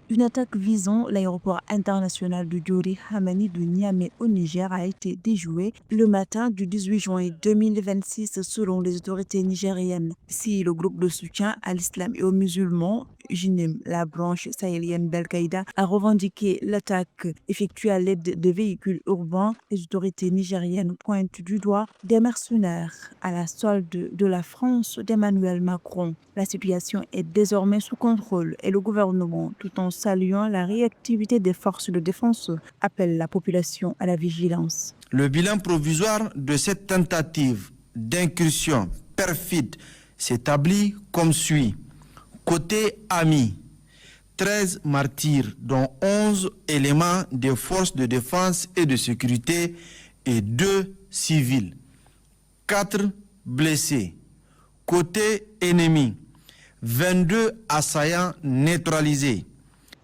Une attaque visant l'aéroport international de Diori Hamani de Niamey au Niger a été déjouée le matin du 18 juin 2026 selon les autorités nigériennes. Si le groupe de soutien à l'islam et aux musulmans, JINIM, la branche sahélienne d'Al-Qaïda, a revendiqué l'attaque effectuée à l'aide de véhicules urbains, les autorités nigériennes pointent du doigt des mercenaires à la solde de la France d'Emmanuel Macron. La situation est désormais sous contrôle et le gouvernement, tout en saluant la réactivité des forces de défense, appelle la population à la vigilance. Le bilan provisoire de cette tentative d'incursion perfide s'établit comme suit. Côté ami, 13 martyrs, dont 11 éléments des forces de défense et de sécurité et 2 civils. 4 blessés. Côté ennemi, 22 assaillants neutralisés.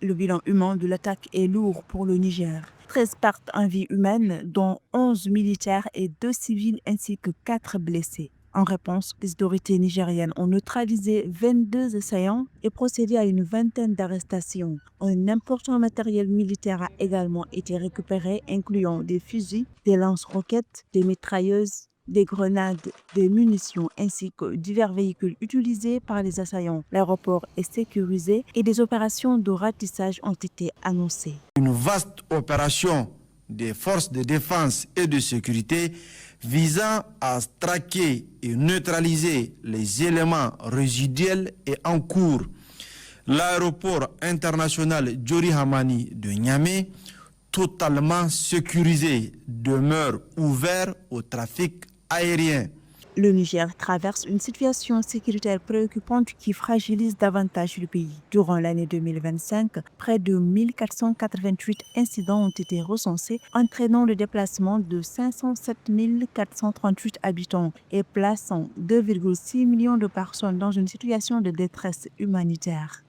Le bilan humain de l'attaque est lourd pour le Niger. 13 pertes en vie humaine, dont 11 militaires et 2 civils ainsi que 4 blessés. En réponse, les autorités nigériennes ont neutralisé 22 assaillants et procédé à une vingtaine d'arrestations. Un important matériel militaire a également été récupéré, incluant des fusils, des lance-roquettes, des mitrailleuses, des grenades, des munitions ainsi que divers véhicules utilisés par les assaillants. L'aéroport est sécurisé et des opérations de ratissage ont été annoncées. Une vaste opération des forces de défense et de sécurité visant à traquer et neutraliser les éléments résiduels est en cours. L'aéroport international Diori Hamani de Niamey, totalement sécurisé, demeure ouvert au trafic aérien. Le Niger traverse une situation sécuritaire préoccupante qui fragilise davantage le pays. Durant l'année 2025, près de 1488 incidents ont été recensés, entraînant le déplacement de 507 438 habitants et plaçant 2,6 millions de personnes dans une situation de détresse humanitaire.